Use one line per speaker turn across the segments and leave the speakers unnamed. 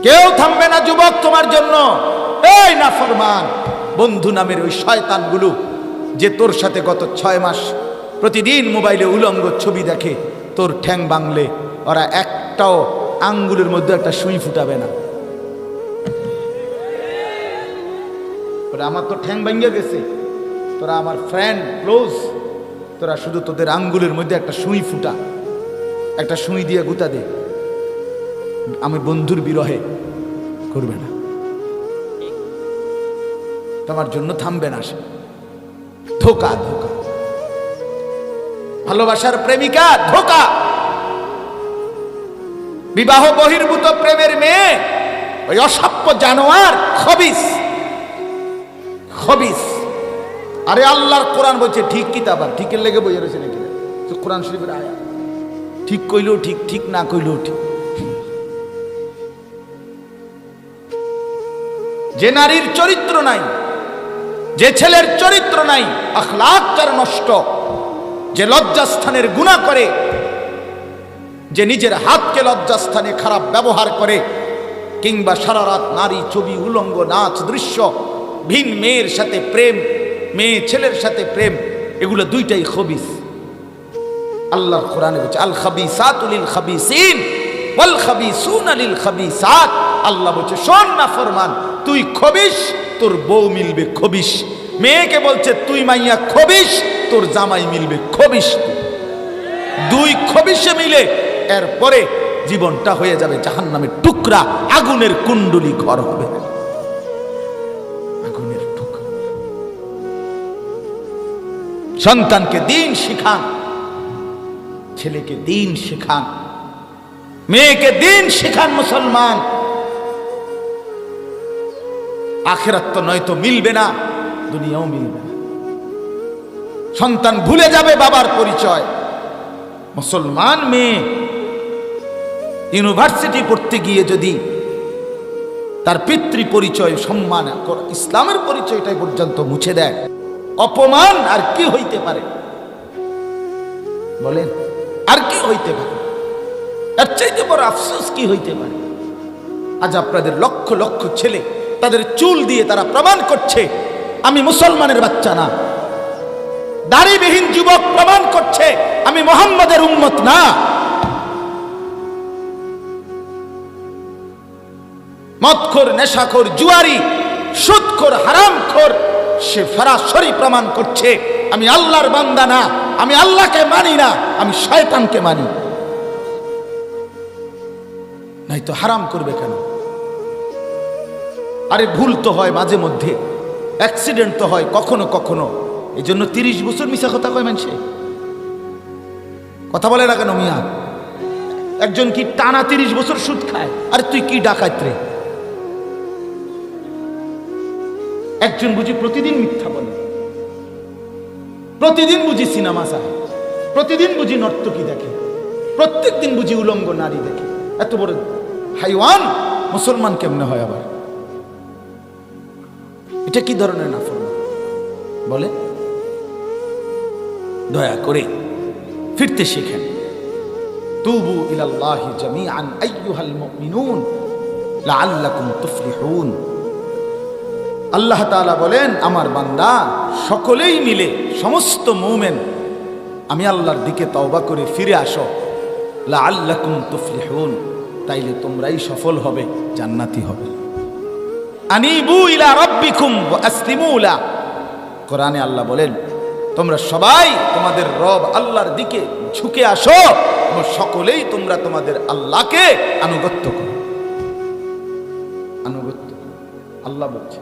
কেউ থামবে না যুবক তোমার জন্য। এই নাফরমান বন্ধু নামের ওই শয়তানগুলো যে তোর সাথে গত 6 মাস প্রতিদিন মোবাইলে উলঙ্গ ছবি দেখে, তোর ঠ্যাং বাংলে ওরা একটাও আঙ্গুলের মধ্যে একটা সুই ফুটাবে না। আমার তো ঠ্যাং ভাঙ্গে গেছে, তোরা আমার ফ্রেন্ড ক্লোজ, তোরা শুধু তোদের আঙ্গুলের মধ্যে একটা সুই ফুটা, একটা সুই দিয়ে গুতা দে, আমি বন্ধুর বিরহে করবে না, তোমার জন্য থামবে না সে। ধোকা ধোকা, ভালোবাসার প্রেমিকা ধোকা, বিবাহ বহির্ভূত প্রেমের মেয়ে ওই অসভ্য জানোয়ার খবিস খবিস। আরে আল্লাহর কোরআন বলছে ঠিক কিতাব, আর ঠিকের লেগে বইয়ে রয়েছে নাকি কোরআন শরীফের আয়াত, ঠিক কইলেও ঠিক, ঠিক না কইলেও ঠিক। যে নারীর চরিত্র নাই, যে ছেলের চরিত্র নাই, আখলাক যার নষ্ট, যে লজ্জাস্থানের গুনাহ করে, যে নিজের হাতকে লজ্জাস্থানে খারাপ ব্যবহার করে, কিংবা সারা রাত নারী ছবি, উলঙ্গ নাচ দৃশ্য, ভিন মেয়ের সাথে প্রেম, মেয়ে ছেলের সাথে প্রেম, এগুলো দুইটাই খবিস। আল্লাহর কোরআনে বলছে আল খাবিসাতু লিল খাবিসিন ওয়াল খাবিসুনা লিল খাবিসাত। আল্লাহ বলছে শোন না ফরমান, তুই খবিস, তোর বউ মিলবে খবিস। মেয়েকে বলছে তুই মাইয়া খবিস, তোর জামাই মিলবে খবিস। দুই খবিসে মিলে এরপরে জীবনটা হয়ে যাবে জাহান্নামের টুকরা, আগুনের কুণ্ডলী ঘর হবে, আগুনের টুকরা। সন্তানকে দিন শিখান, ছেলেকে দিন শিখান, মেয়েকে দিন শিখান মুসলমান। আখিরাত তো নয়তো মিলবে না, দুনিয়াও মিলবে না। সন্তান ভুলে যাবে বাবার পরিচয়। মুসলমান মেয়ে ইউনিভার্সিটি পড়তে গিয়ে যদি তার পিতৃ পরিচয়, সম্মান, ইসলামের পরিচয়টাই পর্যন্ত মুছে দেয়, অপমান আর কি হইতে পারে বলেন? আর কি হইতে পারে? এর চাইতে বড় আফসোস কি হইতে পারে? আজ আপনাদের লক্ষ লক্ষ ছেলে তাদের চুল দিয়ে তারা প্রমাণ করছে আমি মুসলমানের বাচ্চা না। দাড়িবিহীন যুবক প্রমাণ করছে আমি মুহাম্মাদের উম্মত না। মদখোর, নেশাখোর, জুয়ারি, সুদখোর, হারামখোর, সে সরাসরি প্রমাণ করছে আমি আল্লাহর বান্দা না, আমি আল্লাহকে মানি না, আমি শয়তানকে মানি। নাই তো হারাম করবে কেন? আরে ভুল তো হয় মাঝে মধ্যে, অ্যাক্সিডেন্ট তো হয় কখনো কখনো, এই জন্য 30 বছর মিশা কথা কয় মানুষে। কথা বলে না কেন মিয়া? একজন কি টানা 30 বছর সুদ খায়? আরে তুই কি ডাকাত রে? একজন বুঝি প্রতিদিন মিথ্যা বলে, প্রতিদিন বুঝি সিনেমা চায়, প্রতিদিন বুঝি নর্তকী দেখে, প্রত্যেক দিন বুঝি উলঙ্গ নারী দেখে। এত বড় হাইওয়ান মুসলমান কেমনে হয় আবার? এটা কি ধরনের নাফরমান বলে? দয়া করে ফিরতে শিখেন। তুবু ইলাল্লাহি জামিআন আইয়ুহাল মুমিনুন লাআল্লাকুম তুফলিহুন। আল্লাহ তাআলা বলেন আমার বান্দা সকলেই মিলে, সমস্ত মুমিন আমি আল্লাহর দিকে তওবা করে ফিরে আসো, লাআল্লাকুম তুফলিহুন, তাইলে তোমরাই সফল হবে, জান্নাতি হবে। আনিবু ইলা রাব্বিকুম ওয়া আসলিমু লা। কোরআনে আল্লাহ বলেন তোমরা সবাই তোমাদের রব আল্লাহর দিকে ঝুঁকে আসো এবং সকলেই তোমরা তোমাদের আল্লাহকে আনুগত্য করো। আনুগত্য আল্লাহ বলছে,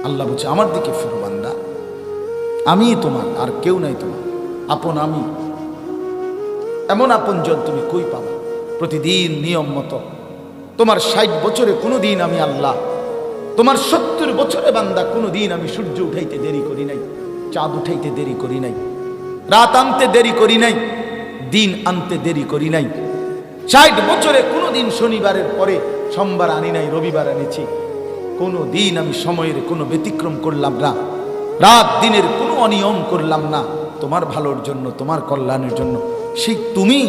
আল্লাহ বলছে আমার দিকে ফিরো বান্দা, আমি তোমার, আর কেউ নাই তোমার আপন। আমি এমন আপনজন তুমি কই পাবে? প্রতিদিন নিয়ম মতো তোমার 60 বছরে কোনো দিন আমি আল্লাহ, তোমার 70 বছরে বান্দা কোনো দিন আমি সূর্য উঠাইতে দেরি করি নাই, চাঁদ উঠাইতে দেরি করি নাই, রাত আনতে দেরি করি নাই, দিন আনতে দেরি করি নাই। 60 বছরে কোনো দিন শনিবারের পরে সোমবার আনি নাই, রবিবার এনেছি। কোনো দিন আমি সময়ের কোনো ব্যতিক্রম করলাম না, রাত দিনের কোনো অনিয়ম করলাম না, তোমার ভালোর জন্য, তোমার কল্যাণের জন্য। সেই তুমি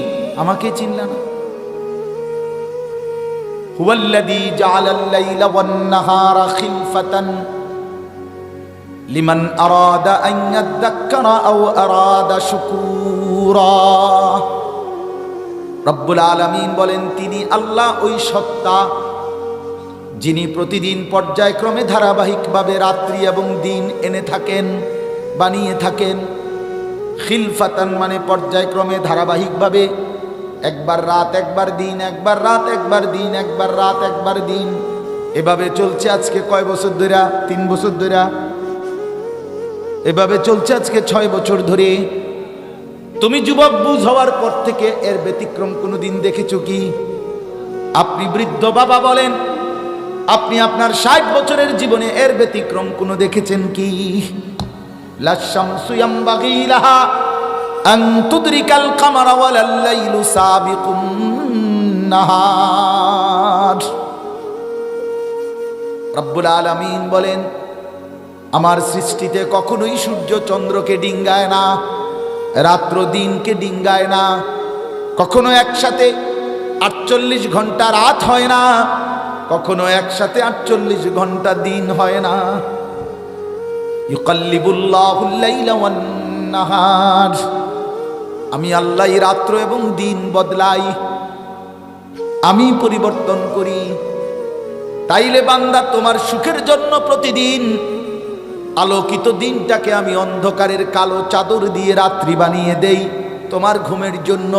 আমাকে চিনলা না? হুয়াল্লাযী জাআলাল লাইলা ওয়ান নাহারা খিলফাতান লিমান আরাদা আন ইয়াযাক্কারা আও আরাদা শুকুরা। রব্বুল আলামিন বলেন, তিনি আল্লাহ ওই সত্তা যিনি প্রতিদিন পর্যায়ক্রমে ধারাবাহিকভাবে রাত্রি এবং দিন এনে থাকেন, বানিয়ে থাকেন। খিলফাতান মানে পর্যায়ক্রমে ধারাবাহিকভাবে, একবার রাত একবার দিন, একবার রাত একবার দিন, একবার রাত একবার দিন, এভাবে চলছে আজকে কয় বছর ধরে? 3 বছর ধরে। এভাবে চলছে আজকে 6 বছর ধরে। তুমি যুবক বুঝ হওয়ার পর থেকে এর ব্যতিক্রম কোনোদিন দেখেছো কি? আপনি বৃদ্ধ বাবা বলেন, আপনি আপনার 60 বছরের জীবনে এর ব্যতিক্রম কোনো দেখেছেন কি? লা শামসু ইয়ামবাগি লাহা আন তুদরিকাল কামারা ওয়ালাল লাইলু সাবিকুন নাহার। রব্বুল আলামিন বলেন, আমার সৃষ্টিতে কখনোই সূর্য চন্দ্রকে ডিঙ্গায় না, রাত্র দিনকে ডিঙ্গায় না, কখনো একসাথে 48 ঘন্টা রাত হয় না, কখনো একসাথে 48 ঘন্টা দিন হয় না। ইউকাল্লিবুল্লাহুল লাইলা ওয়ান নাহার, আমি আল্লাহ রাত্র এবং দিন বদলাই, আমি পরিবর্তন করি। তাইলে বান্দা, তোমার সুখের জন্য প্রতিদিন আলোকিত দিনটাকে আমি অন্ধকারের কালো চাদর দিয়ে রাত্রি বানিয়ে দেই তোমার ঘুমের জন্য।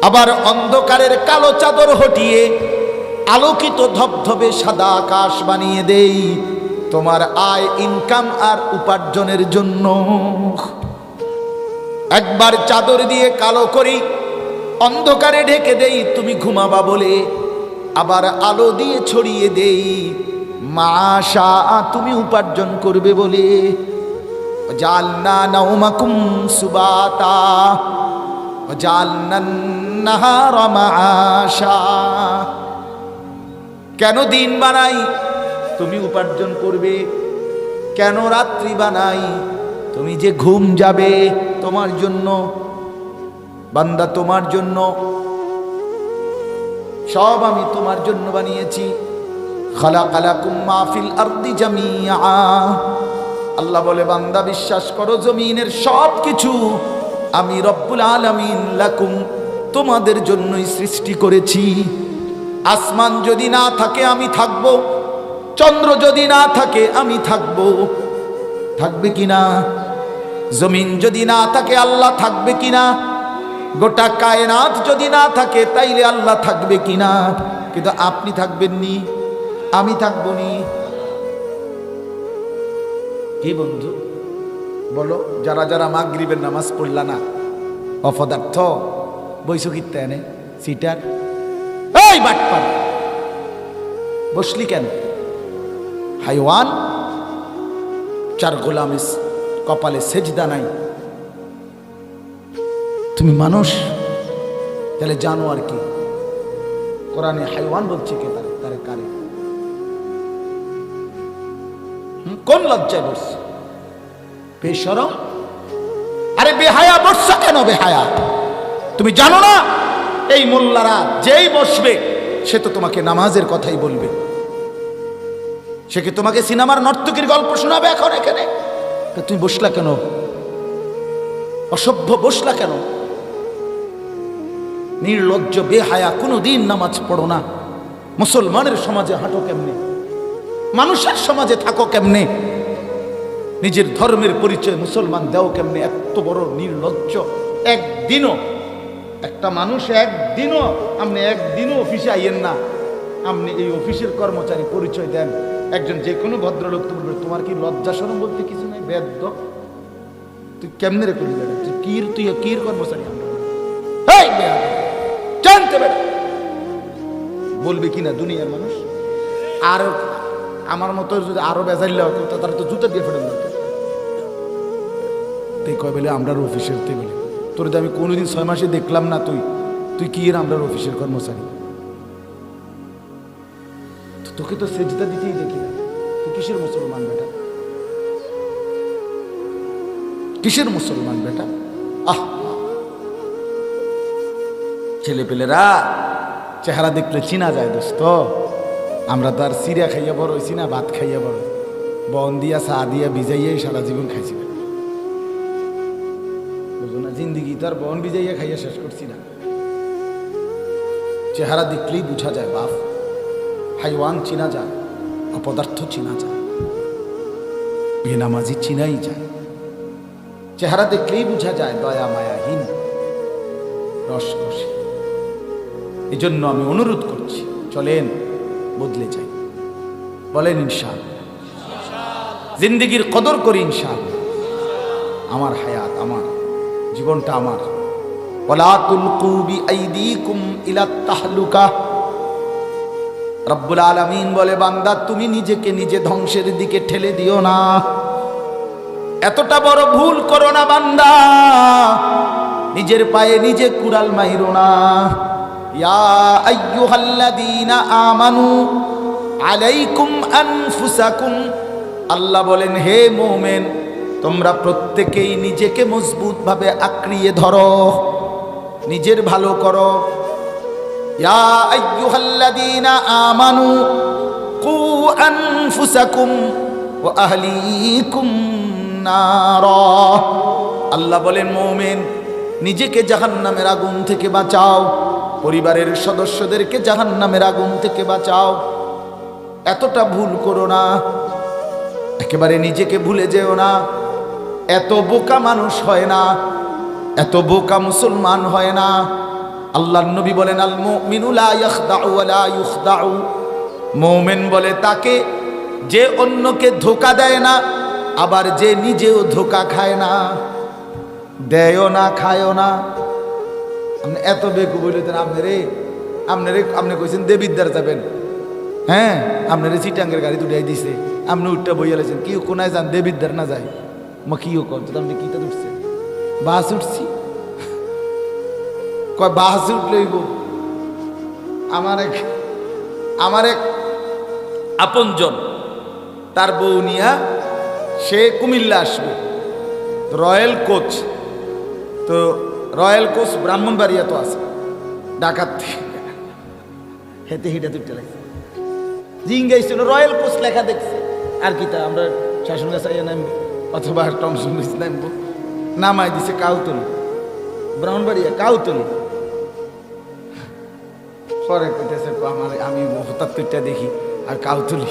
আবার অন্ধকারের কালো চাদর হটিয়ে আলোকিত ধবধবে সাদা আকাশ বানিয়ে দেই তোমার আয়, ইনকাম আর উপার্জনের জন্য। একবার চাদর দিয়ে কালো করি, অন্ধকারে ঢেকে দেই তুমি ঘুমাবা বলে, আবার আলো দিয়ে ছড়িয়ে দেই মাশা তুমি উপার্জন করবে বলে। জাআলনা নাওমাকুম সুবাতা ওয়া জাআলনান নাহারা মাআশা। কেন দিন বানাই? তুমি উপার্জন করবে। কেন রাত্রি বানাই? তুমি যে ঘুম যাবে তোমার জন্য। বান্দা, তোমার জন্য, সব আমি তোমার জন্য বানিয়েছি। খালাকালাকুম মা ফিল আরদি জামিআ। আল্লাহ বলে, বান্দা বিশ্বাস করো, জমিনের সব কিছু আমি রব্বুল আলামিন লাকুম তোমাদের জন্যই সৃষ্টি করেছি। আসমান যদি না থাকে আমি থাকবো, চন্দ্র যদি না থাকে আমি থাকবো, থাকবে কিনা? জমিন যদি না থাকে আল্লাহ থাকবে কিনা? গোটা কায়নাত যদি না থাকে তাইলে আল্লাহ থাকবে কিনা? কিন্তু আপনি থাকবেননি, আমি থাকবো নি। কি বন্ধু বলো, যারা যারা মাগরিবের নামাজ পড়লা না, অপদার্থ বৈশকিতে এনে সিটার, এই বাটপার বসলি কেন? হাইওয়ান, 4 গোলামের কপালে সেজদা নাই, তুমি মানুষ, তাহলে জানো আর কি? কোরআনে হাইওয়ান বলছে কে? তারে কারে? কোন লজ্জায় বসছে? বেশরম। আরে বেহায়া বসছ কেন? বেহায়া, তুমি জানো না এই মোল্লারা যেই বসবে সে তো তোমাকে নামাজের কথাই বলবে। সে কি তোমাকে সিনেমার নর্তকীর গল্প শোনাবে এখন এখানে? তুমি বসলা কেন? অসভ্য বসলা কেন? নির্লজ্জ বেহায়া, কোনোদিন নামাজ পড়ো না। মুসলমানের সমাজে হাঁটো কেমনে? মানুষের সমাজে থাকো কেমনে? নিজের ধর্মের পরিচয় মুসলমান দেও কেমনে? এত বড় নির্লজ্জ। একদিনও একটা মানুষ, একদিনও আপনি একদিনও অফিসে আইয়েন না, আপনি এই অফিসের কর্মচারী পরিচয় দেন। একজন যে কোনো ভদ্রলোক তো বলবে, তোমার কি লজ্জা শরম বলতে কিছু নাই? বেদ্য, তুই কেমনে রে করবি? তুই কির কর্মচারী? জানতে বেড়া বলবে কিনা দুনিয়ার মানুষ? আর আমার মতো যদি আরো বেজাইলে হতো তারা তো জুতা দিয়ে ফেলে দিত। তুই কয় বলে আমরা অফিসের, তুই বলে তোর আমি কোনোদিন 6 মাসে দেখলাম না, তুই কি এর আমরা অফিসের কর্মচারী? তোকে তো সেজদা দিতেই দেখি না, তুই কিসের মুসলমান বেটা? কিসের মুসলমান বেটা? আহ, ছেলেপেলেরা চেহারা দেখলে চিনা যায় দোস্ত। আমরা তো আর সিরিয়া খাইয়া বড় হয়েছি না, ভাত খাইয়া বড়, বন দিয়া চা দিয়া ভিজাইয়াই সারা জীবন খাইছি না, বুঝো না? জিন্দিগি তো আর বন ভিজাইয়া খাইয়া শেষ করছি না। চেহারা দেখলেই বুঝা যায় বাপ, হাইওয়ান চিনা যায়, অপদার্থ চিনা যায়, বেনামাজি চিনাই যায়। চেহারা দেখলেই বুঝা যায় দয়া মায়াহীন, রসকসী। এই জন্য আমি অনুরোধ করছি, চলেন বদলে যাই, বলেন ইনশাআল্লাহ। জিন্দিগির কদর করি ইনশাআল্লাহ। আমার হায়াত, আমার জীবনটা আমার। ওয়ালা তুলকু বিআইদিকুম ইলা তাহলুকা। রব্বুল আলামিন বলে, বান্দা তুমি নিজেকে নিজে ধ্বংসের দিকে ঠেলে দিও না, এতটা বড় ভুল করো না বান্দা, নিজের পায়ে নিজে কুড়াল মাইরো না। ইয়া আইয়ুহাল্লাযীনা আমানু আলাইকুম আনফুসাকুম। আল্লাহ বলেন, হে মুমিন, তোমরা প্রত্যেকেই নিজেকে মজবুতভাবে আঁকড়িয়ে ধরো, নিজের ভালো করো। ইয়া আইয়ুহাল্লাযীনা আমানু কু আনফুসাকুম ওয়া আহলিকুম নারা। আল্লাহ বলেন, মুমিন, নিজেকে জাহান্নামের আগুন থেকে বাঁচাও, পরিবারের সদস্যদেরকে জাহান্নামের আগুন থেকে বাঁচাও। এতটা ভুল করো না, একেবারে নিজেকে ভুলে যেও না। এত বোকা মানুষ হয় না, এত বোকা মুসলমান হয় না। আল্লাহর নবী বলেন, আল মুমিনু লা ইয়াখদাউ ওয়া লা ইখদাউ। মুমিন বলে তাকে যে অন্যকে ধোঁকা দেয় না, আবার যে নিজেও ধোঁকা খায় না। দেয়ও না, খায়ও না। আপনি এত বেকু বলতেন, আপনি কইছেন দেবিদ্দার যাবেন, হ্যাঁ, আপনারে চিটাঙ্গের গাড়ি উঠাই দিছে, আপনি উঠটা বইয়া লেছেন, কি কোনায় যান, দেবিদ্দার না যায়। মা কিও কর, আপনি কিতা উঠছেন? বাস উঠছি, কয় বাস উঠলেই গো। আমার এক আপনজন, তার বউ নিয়া সে কুমিল্লা আসবে, রয়্যাল কোচ। তো রয়্যাল কোচ ব্রাহ্মণবাড়িয়া তো আছে, ঢাকার থেকে হেঁটে হিটা তুলতে লাগছে। জিঙ্গাইছিল রয়্যাল কোচ লেখা দেখছে, আর কি তা আমরা শাসন গাছাইয়া নামবো অথবা টমসন নামবো, নামাই দিছে কাউতলি, ব্রাহ্মণবাড়িয়া কাউতলি। পরে কইতেছে, আমি হঠাৎ তুইটা দেখি আর কাউতলি।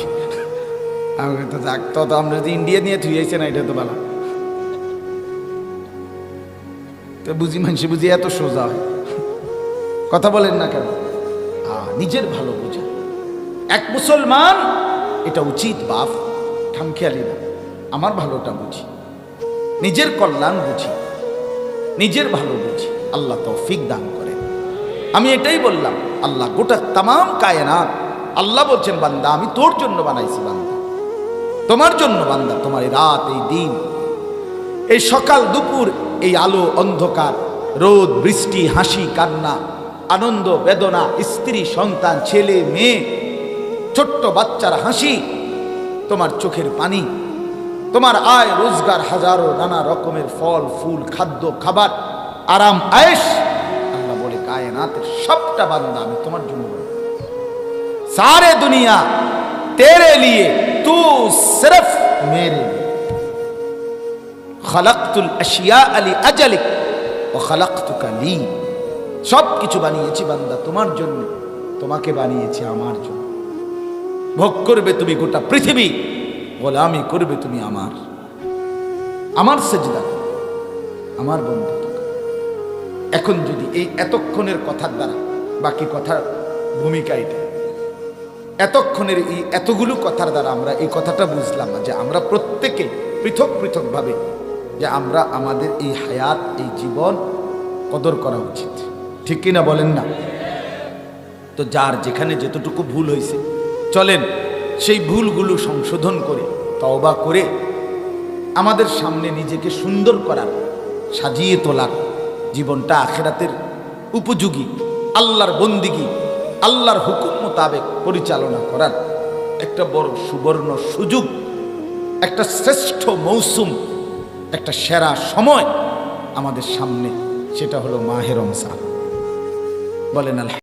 আমি তো যাক, তো আমরা যদি ইন্ডিয়া নিয়ে থুইছে না, এটা তো ভালো। তো বুঝি মানুষ বুঝি এত সোজা হয়, কথা বলেন না কেন? নিজের ভালো বুঝা এক মুসলমান, এটা উচিত বাপ, খামখেয়ালি না। আমার ভালোটা বুঝি, নিজের কল্যাণ বুঝি, নিজের ভালো বুঝি। আল্লাহ তৌফিক দান করেন। আমি এটাই বললাম, আল্লাহ গোটা তামাম কায়নাত, আল্লাহ বলছেন, বান্দা আমি তোর জন্য বানাইছি, বান্দা তোমার জন্য, বান্দা তোমার এই রাত, এই দিন, এই সকাল দুপুর, এই আলো অন্ধকার, রোদ বৃষ্টি, হাসি কান্না, আনন্দ বেদনা, স্ত্রী সন্তান, ছেলে মেয়ে, ছোট্ট বাচ্চার হাসি, তোমার চোখের পানি, তোমার আয় রোজগার, হাজারো নানা রকমের ফল ফুল, খাদ্য খাবার, আরাম আয়েশ। আল্লাহ বলে, কায়নাতের সবটা বান্দা আমি তোমার জন্য, সারে দুনিয়া তেরে লিয়ে, তু সিরফ মেরে লিয়ে। খালাকতুল আশিয়া আলি আজালিক ওয়া খালাকতুকা লি। সব কিছু বানিয়েছি বান্দা তোমার জন্য, তোমাকে বানিয়েছি আমার জন্য। ভোগ করবে তুমি গোটা পৃথিবী, গোলামি করবে তুমি আমার সেজদা, আমার বন্ধু। এখন যদি এই এতক্ষণের কথার দ্বারা, বাকি কথার ভূমিকা এটা, এতক্ষণের এই এতগুলো কথার দ্বারা আমরা এই কথাটা বুঝলাম যে আমরা প্রত্যেকে পৃথক পৃথকভাবে, যে আমরা আমাদের এই হায়াত, এই জীবন কদর করা উচিত, ঠিক কিনা বলেন না? তো যার যেখানে যতটুকু ভুল হয়েছে, চলেন সেই ভুলগুলো সংশোধন করে, তওবা করে, আমাদের সামনে নিজেকে সুন্দর করার, সাজিয়ে তোলার, জীবনটা আখিরাতের উপযোগী, আল্লাহর বন্দিগি, আল্লাহর হুকুম মোতাবেক পরিচালনা করার একটা বড় সুবর্ণ সুযোগ, একটা শ্রেষ্ঠ মৌসুম, একটা সেরা সময় আমাদের সামনে, সেটা হলো মাহে রমজান। বলেন আলহামদুলিল্লাহ।